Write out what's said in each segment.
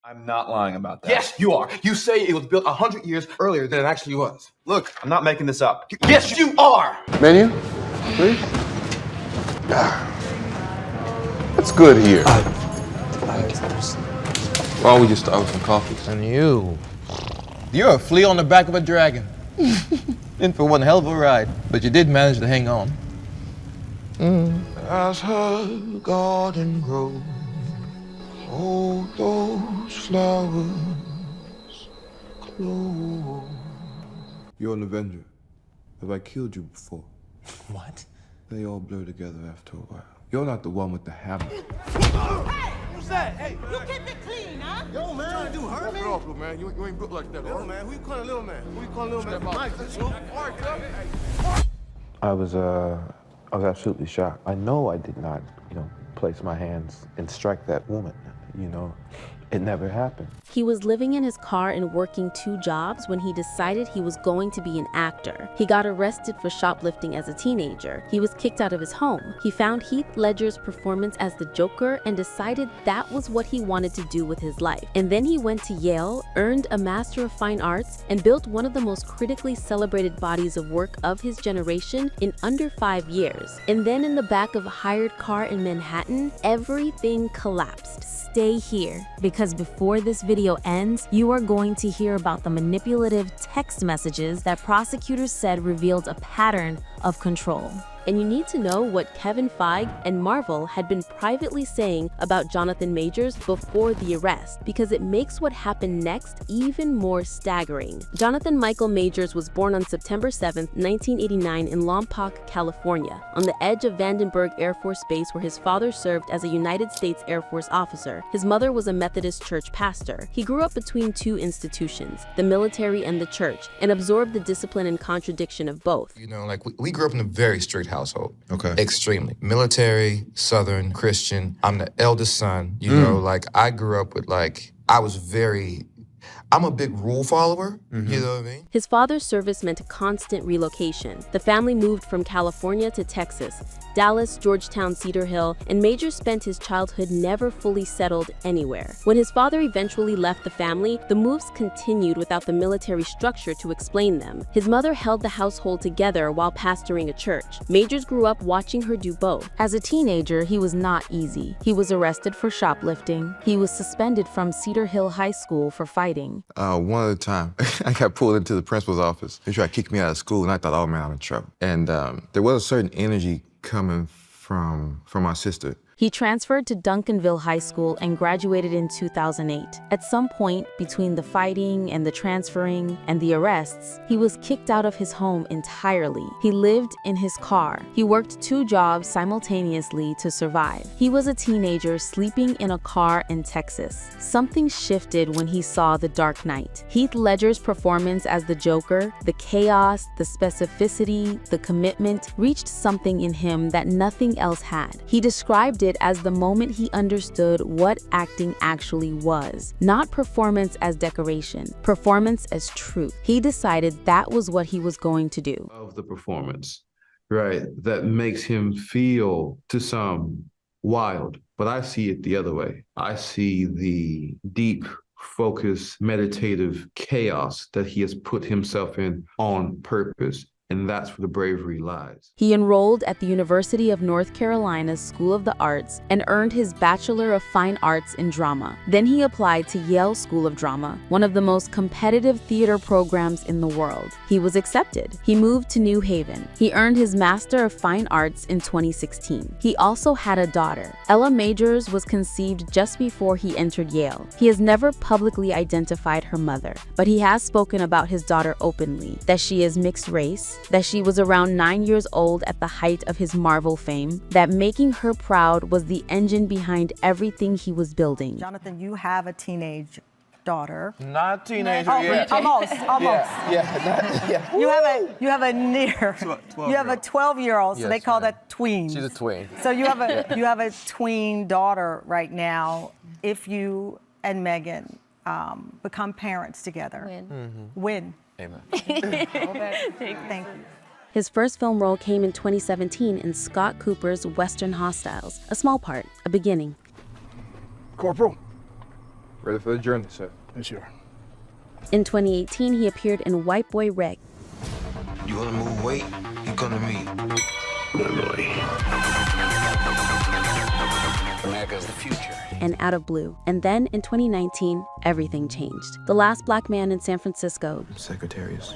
I'm not lying about that. Yes, you are. You say it was built 100 years earlier than it actually was. Look, I'm not making this up. Yes, you are. Menu, please. It's good here. Why don't we just start with some coffees? And you're a flea on the back of a dragon. In for one hell of a ride, but you did manage to hang on. As her garden grows, all those flowers close. You're an Avenger. Have I killed you before? What? They all blur together after a while. You're not the one with the hammer. Hey! Who's that? Hey, you keep it clean, huh? Yo, man. Trying to do hurt me? Off, man. You ain't built like that. Little man. Who you calling little man? Who you calling little man? Mike, I was absolutely shocked. I know I did not, place my hands and strike that woman. It never happened. He was living in his car and working 2 jobs when he decided he was going to be an actor. He got arrested for shoplifting as a teenager. He was kicked out of his home. He found Heath Ledger's performance as the Joker and decided that was what he wanted to do with his life. And then he went to Yale, earned a Master of Fine Arts, and built one of the most critically celebrated bodies of work of his generation in under 5 years. And then in the back of a hired car in Manhattan, everything collapsed. Stay here, because before this video ends, you are going to hear about the manipulative text messages that prosecutors said revealed a pattern of control. And you need to know what Kevin Feige and Marvel had been privately saying about Jonathan Majors before the arrest, because it makes what happened next even more staggering. Jonathan Michael Majors was born on September 7, 1989 in Lompoc, California, on the edge of Vandenberg Air Force Base, where his father served as a United States Air Force officer. His mother was a Methodist church pastor. He grew up between 2 institutions, the military and the church, and absorbed the discipline and contradiction of both. We grew up in a very strict household. Okay. Extremely. Military, Southern, Christian. I'm the eldest son. I grew up with I'm a big rule follower, you know what I mean? His father's service meant constant relocation. The family moved from California to Texas, Dallas, Georgetown, Cedar Hill, and Major spent his childhood never fully settled anywhere. When his father eventually left the family, the moves continued without the military structure to explain them. His mother held the household together while pastoring a church. Majors grew up watching her do both. As a teenager, he was not easy. He was arrested for shoplifting. He was suspended from Cedar Hill High School for fighting. One other time, I got pulled into the principal's office. They tried to kick me out of school, and I thought, oh man, I'm in trouble. And there was a certain energy coming from my sister. He transferred to Duncanville High School and graduated in 2008. At some point between the fighting and the transferring and the arrests, he was kicked out of his home entirely. He lived in his car. He worked 2 jobs simultaneously to survive. He was a teenager sleeping in a car in Texas. Something shifted when he saw The Dark Knight. Heath Ledger's performance as the Joker, the chaos, the specificity, the commitment, reached something in him that nothing else had. He described it as the moment he understood what acting actually was. Not performance as decoration, performance as truth. He decided that was what he was going to do. Of the performance, right, that makes him feel to some wild, but I see it the other way. I see the deep, focused, meditative chaos that he has put himself in on purpose. And that's where the bravery lies. He enrolled at the University of North Carolina's School of the Arts and earned his Bachelor of Fine Arts in Drama. Then he applied to Yale School of Drama, one of the most competitive theater programs in the world. He was accepted. He moved to New Haven. He earned his Master of Fine Arts in 2016. He also had a daughter. Ella Majors was conceived just before he entered Yale. He has never publicly identified her mother, but he has spoken about his daughter openly, that she is mixed race, that she was around 9 years old at the height of his Marvel fame, that making her proud was the engine behind everything he was building. Jonathan, you have a teenage daughter. Not a teenager yet. Almost. Yeah. You have a near. You have a 12-year-old, so Yes, they call ma'am. that tweens. She's a tween. So you have a tween daughter right now. If you and Megan become parents together, win. Amen. Thank you. His first film role came in 2017 in Scott Cooper's Western Hostiles, a small part, a beginning. Corporal, Ready for the journey, sir. Yes, sir. In 2018, he appeared in White Boy Rick. You wanna move weight? You come to me. America's the future. And Out of Blue. And then in 2019, everything changed. The last black man in San Francisco. Secretary is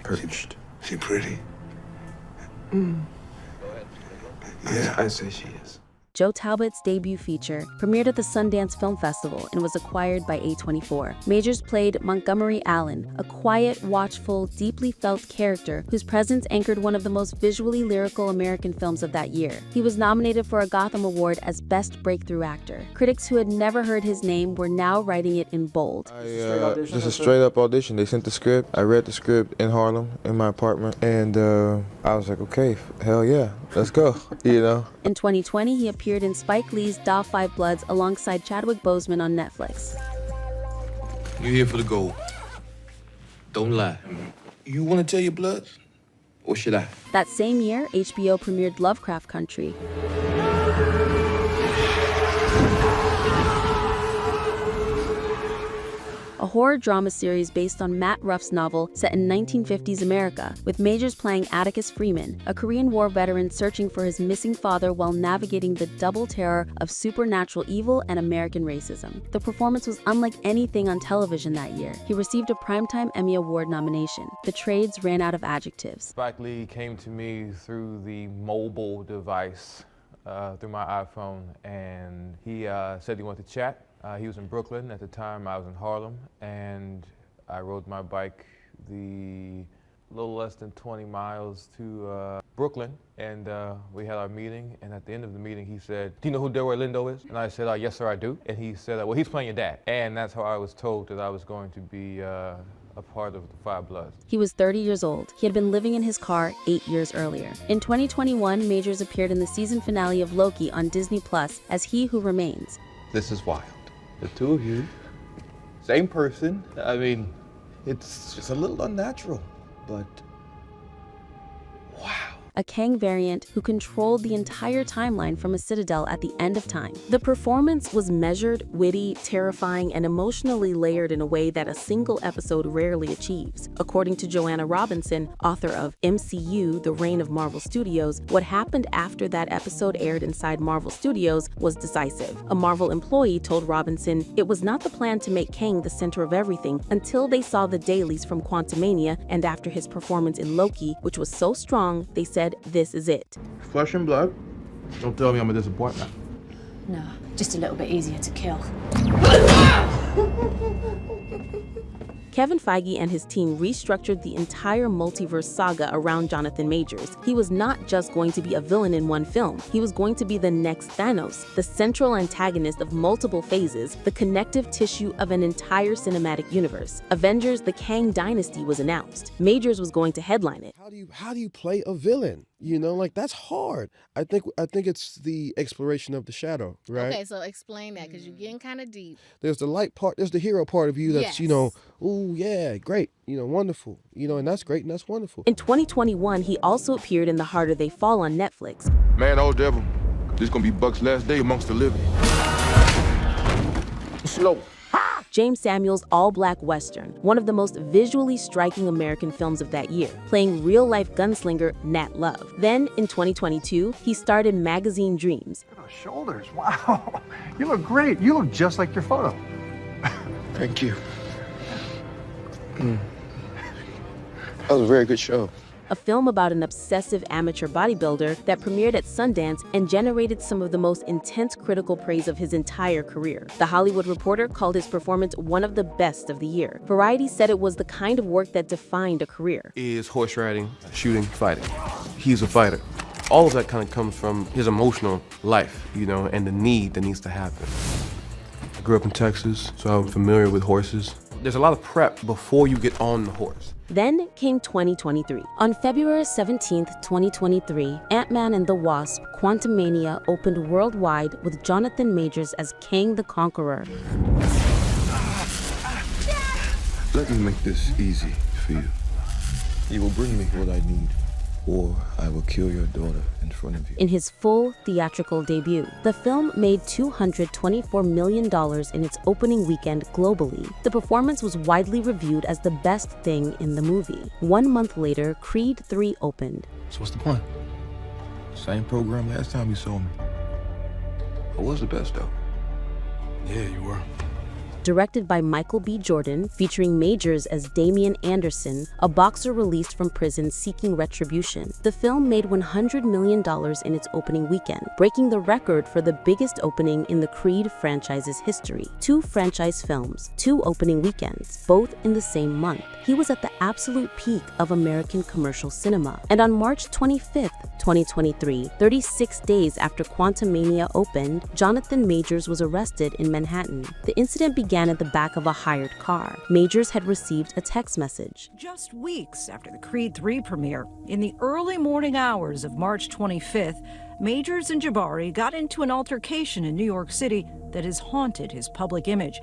perched. She pretty. Yeah, I say she is. Joe Talbot's debut feature premiered at the Sundance Film Festival and was acquired by A24. Majors played Montgomery Allen, a quiet, watchful, deeply felt character whose presence anchored one of the most visually lyrical American films of that year. He was nominated for a Gotham Award as Best Breakthrough Actor. Critics who had never heard his name were now writing it in bold. This is a straight up audition. They sent the script. I read the script in Harlem in my apartment, and I was like, okay, hell yeah, let's go, you know. In 2020, he appeared in Spike Lee's Da 5 Bloods alongside Chadwick Boseman on Netflix. You're here for the gold. Don't lie. You wanna tell your bloods? Or should I? That same year, HBO premiered Lovecraft Country. A horror drama series based on Matt Ruff's novel set in 1950s America, with Majors playing Atticus Freeman, a Korean War veteran searching for his missing father while navigating the double terror of supernatural evil and American racism. The performance was unlike anything on television that year. He received a Primetime Emmy Award nomination. The trades ran out of adjectives. Spike Lee came to me through the mobile device, through my iPhone, and he said he wanted to chat. He was in Brooklyn at the time. I was in Harlem, and I rode my bike the little less than 20 miles to Brooklyn, and we had our meeting. And at the end of the meeting, he said, "Do you know who Delroy Lindo is?" And I said, "Yes, sir, I do." And he said, "Well, he's playing your dad." And that's how I was told that I was going to be a part of the Five Bloods. He was 30 years old. He had been living in his car 8 years earlier. In 2021, Majors appeared in the season finale of Loki on Disney Plus as He Who Remains. This is wild. The two of you, same person. I mean, it's just a little unnatural, but wow. A Kang variant who controlled the entire timeline from a citadel at the end of time. The performance was measured, witty, terrifying, and emotionally layered in a way that a single episode rarely achieves. According to Joanna Robinson, author of MCU, The Reign of Marvel Studios, what happened after that episode aired inside Marvel Studios was decisive. A Marvel employee told Robinson it was not the plan to make Kang the center of everything until they saw the dailies from Quantumania, and after his performance in Loki, which was so strong, they said, "This is it." Flesh and blood. Don't tell me I'm a disappointment. No, just a little bit easier to kill. Kevin Feige and his team restructured the entire multiverse saga around Jonathan Majors. He was not just going to be a villain in one film. He was going to be the next Thanos, the central antagonist of multiple phases, the connective tissue of an entire cinematic universe. Avengers: The Kang Dynasty was announced. Majors was going to headline it. How do you play a villain? You know, like that's hard. I think it's the exploration of the shadow, right? Okay, so explain that, because you're getting kind of deep. There's the light part, there's the hero part of you that's, Yes. you know, ooh, yeah, great, you know, wonderful, you know, and that's great and that's wonderful. In 2021, he also appeared in The Harder They Fall on Netflix. Man, old devil, this gonna be Buck's last day amongst the living. Slow. James Samuel's all-black Western, one of the most visually striking American films of that year, playing real-life gunslinger Nat Love. Then, in 2022, he starred in Magazine Dreams. Those shoulders, wow. You look great. You look just like your photo. Thank you. That was a very good show. A film about an obsessive amateur bodybuilder that premiered at Sundance and generated some of the most intense critical praise of his entire career. The Hollywood Reporter called his performance one of the best of the year. Variety said it was the kind of work that defined a career. Is horse riding, shooting, fighting. He's a fighter. All of that kind of comes from his emotional life, you know, and the need that needs to happen. I grew up in Texas, so I'm familiar with horses. There's a lot of prep before you get on the horse. Then came 2023. On February 17th, 2023, Ant-Man and the Wasp: Quantumania opened worldwide with Jonathan Majors as Kang the Conqueror. Let me make this easy for you. You will bring me what I need. or I will kill your daughter in front of you. In his full theatrical debut, the film made $224 million in its opening weekend globally. The performance was widely reviewed as the best thing in the movie. 1 month later, Creed 3 opened. So what's the point? Same program last time you saw me. I was the best, though. Yeah, you were. Directed by Michael B. Jordan, featuring Majors as Damian Anderson, a boxer released from prison seeking retribution. The film made $100 million in its opening weekend, breaking the record for the biggest opening in the Creed franchise's history. 2 franchise films, 2 opening weekends, both in the same month. He was at the absolute peak of American commercial cinema. And on March 25th, 2023, 36 days after Quantumania opened, Jonathan Majors was arrested in Manhattan. The incident began at the back of a hired car. Majors had received a text message. Just weeks after the Creed 3 premiere, in the early morning hours of March 25th, Majors and Jabari got into an altercation in New York City that has haunted his public image.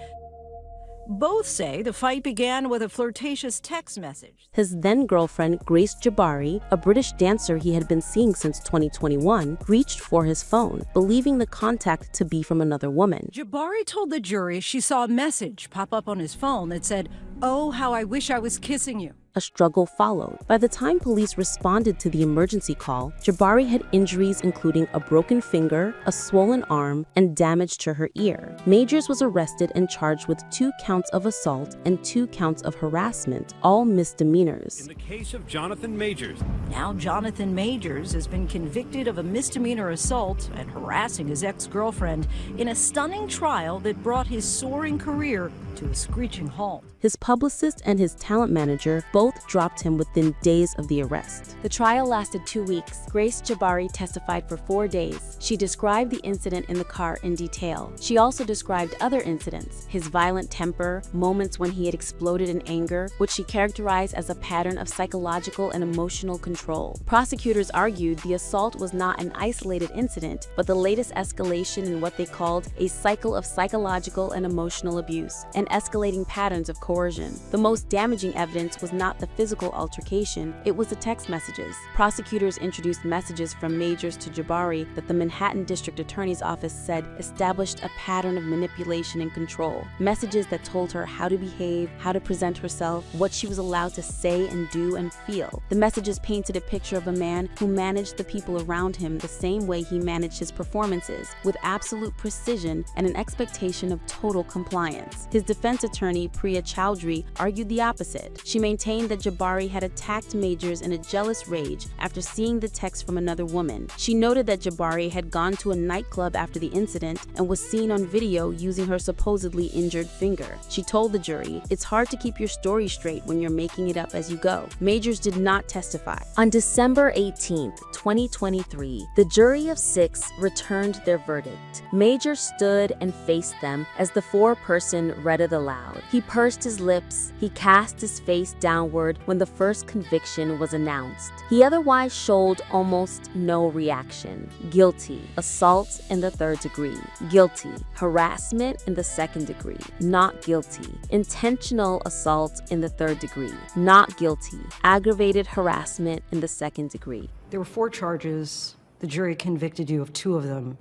Both say the fight began with a flirtatious text message. His then-girlfriend, Grace Jabari, a British dancer he had been seeing since 2021, reached for his phone, believing the contact to be from another woman. Jabari told the jury she saw a message pop up on his phone that said, "Oh, how I wish I was kissing you." A struggle followed. By the time police responded to the emergency call, Jabari had injuries including a broken finger, a swollen arm, and damage to her ear. Majors was arrested and charged with 2 counts of assault and 2 counts of harassment, all misdemeanors. In the case of Jonathan Majors. Now Jonathan Majors has been convicted of a misdemeanor assault and harassing his ex-girlfriend in a stunning trial that brought his soaring career to a screeching halt. His publicist and his talent manager both dropped him within days of the arrest. The trial lasted 2 weeks. Grace Jabari testified for 4 days. She described the incident in the car in detail. She also described other incidents, his violent temper, moments when he had exploded in anger, which she characterized as a pattern of psychological and emotional control. Prosecutors argued the assault was not an isolated incident, but the latest escalation in what they called a cycle of psychological and emotional abuse, and escalating patterns of coercion. The most damaging evidence was not the physical altercation, it was the text messages. Prosecutors introduced messages from Majors to Jabari that the Manhattan District Attorney's Office said established a pattern of manipulation and control. Messages that told her how to behave, how to present herself, what she was allowed to say and do and feel. The messages painted a picture of a man who managed the people around him the same way he managed his performances, with absolute precision and an expectation of total compliance. His defense attorney, Priya Chowdhury, argued the opposite. She maintained that Jabari had attacked Majors in a jealous rage after seeing the text from another woman. She noted that Jabari had gone to a nightclub after the incident and was seen on video using her supposedly injured finger. She told the jury, "It's hard to keep your story straight when you're making it up as you go." Majors did not testify. On December 18, 2023, the jury of 6 returned their verdict. Majors stood and faced them as the 4-person read it aloud. He pursed his lips. He cast his face downward when the first conviction was announced. He otherwise showed almost no reaction. Guilty. Assault in the 3rd degree. Guilty. Harassment in the 2nd degree. Not guilty. Intentional assault in the 3rd degree. Not guilty. Aggravated harassment in the 2nd degree. There were 4 charges. The jury convicted you of 2 of them.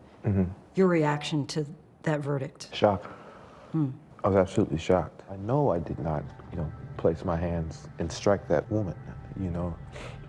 Your reaction to that verdict? Shock. I was absolutely shocked. I know I did not, place my hands and strike that woman.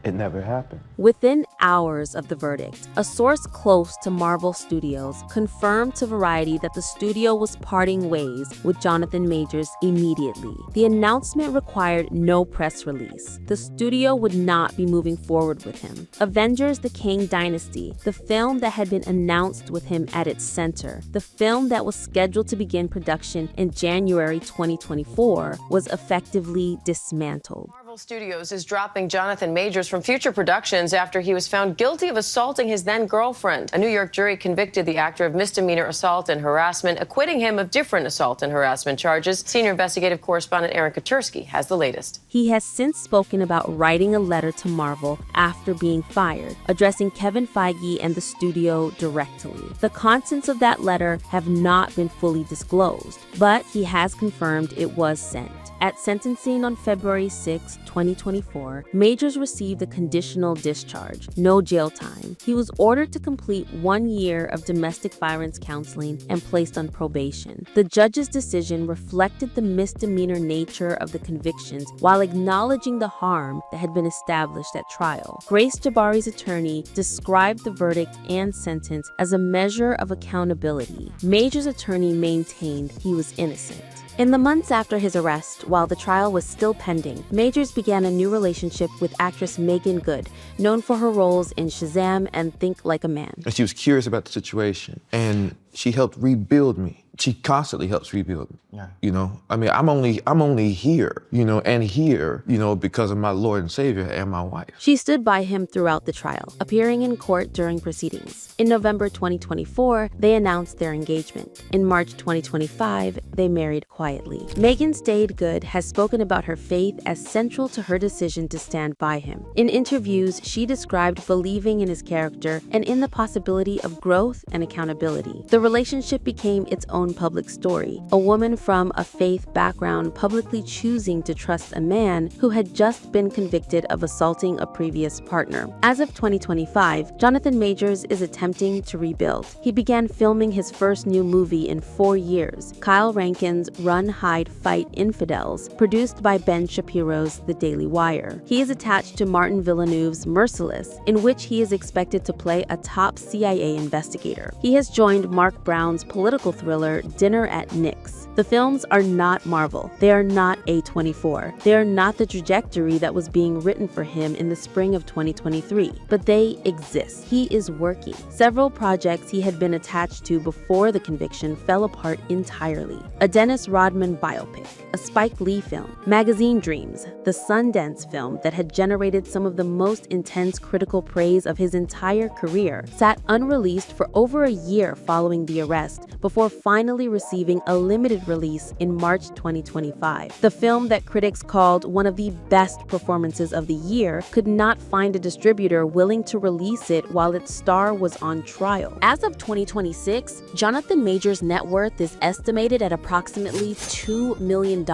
It never happened. Within hours of the verdict, a source close to Marvel Studios confirmed to Variety that the studio was parting ways with Jonathan Majors immediately. The announcement required no press release. The studio would not be moving forward with him. Avengers: The Kang Dynasty, the film that had been announced with him at its center, the film that was scheduled to begin production in January 2024, was effectively dismantled. Marvel Studios is dropping Jonathan Majors from future productions after he was found guilty of assaulting his then-girlfriend. A New York jury convicted the actor of misdemeanor assault and harassment, acquitting him of different assault and harassment charges. Senior investigative correspondent Aaron Katursky has the latest. He has since spoken about writing a letter to Marvel after being fired, addressing Kevin Feige and the studio directly. The contents of that letter have not been fully disclosed, but he has confirmed it was sent. At sentencing on February 6, 2024, Majors received a conditional discharge, no jail time. He was ordered to complete 1 year of domestic violence counseling and placed on probation. The judge's decision reflected the misdemeanor nature of the convictions while acknowledging the harm that had been established at trial. Grace Jabari's attorney described the verdict and sentence as a measure of accountability. Majors' attorney maintained he was innocent. In the months after his arrest, while the trial was still pending, Majors began a new relationship with actress Meagan Good, known for her roles in Shazam and Think Like a Man. And she was curious about the situation, and she helped rebuild me. She constantly helps rebuild me. Yeah. You know, I mean, I'm only here, and here, because of my Lord and Savior and my wife. She stood by him throughout the trial, appearing in court during proceedings. In November 2024, they announced their engagement. In March 2025, they married quietly. Meagan Stayed Good has spoken about her faith as central to her decision to stand by him. In interviews, she described believing in his character and in the possibility of growth and accountability. The relationship became its own public story, a woman from a faith background publicly choosing to trust a man who had just been convicted of assaulting a previous partner. As of 2025, Jonathan Majors is attempting to rebuild. He began filming his first new movie in 4 years, Kyle Rankin's Run, Hide, Fight, Infidels, produced by Ben Shapiro's The Daily Wire. He is attached to Martin Villeneuve's Merciless, in which he is expected to play a top CIA investigator. He has joined Mark Brown's political thriller Dinner at Nick's. The films are not Marvel. They are not A24. They are not the trajectory that was being written for him in the spring of 2023, but they exist. He is working. Several projects he had been attached to before the conviction fell apart entirely. A Dennis Rodman biopic, a Spike Lee film, Magazine Dreams, the Sundance film that had generated some of the most intense critical praise of his entire career, sat unreleased for over a year following the arrest before finally receiving a limited release in March 2025. The film that critics called one of the best performances of the year could not find a distributor willing to release it while its star was on trial. As of 2026, Jonathan Majors' net worth is estimated at approximately $2 million,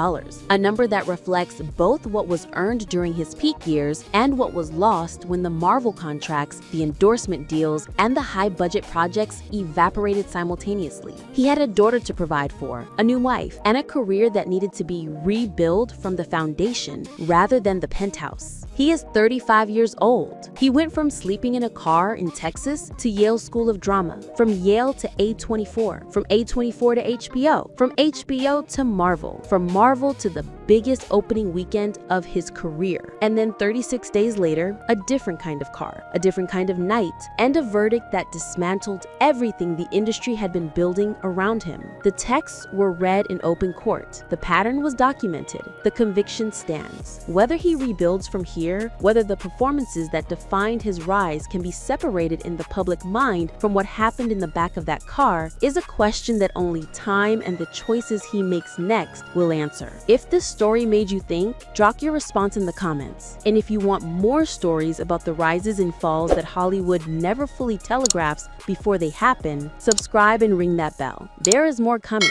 a number that reflects both what was earned during his peak years and what was lost when the Marvel contracts, the endorsement deals, and the high-budget projects evaporated simultaneously. He had a daughter to provide for, a new wife, and a career that needed to be rebuilt from the foundation rather than the penthouse. He is 35 years old. He went from sleeping in a car in Texas to Yale School of Drama, from Yale to A24, from A24 to HBO, from HBO to Marvel, from Marvel to the biggest opening weekend of his career. And then 36 days later, a different kind of car, a different kind of night, and a verdict that dismantled everything the industry had been building around him. The texts were read in open court. The pattern was documented. The conviction stands. Whether he rebuilds from here, whether the performances that defined his rise can be separated in the public mind from what happened in the back of that car, is a question that only time and the choices he makes next will answer. If this story made you think, drop your response in the comments. And if you want more stories about the rises and falls that Hollywood never fully telegraphs before they happen, subscribe and ring that bell. There is more coming.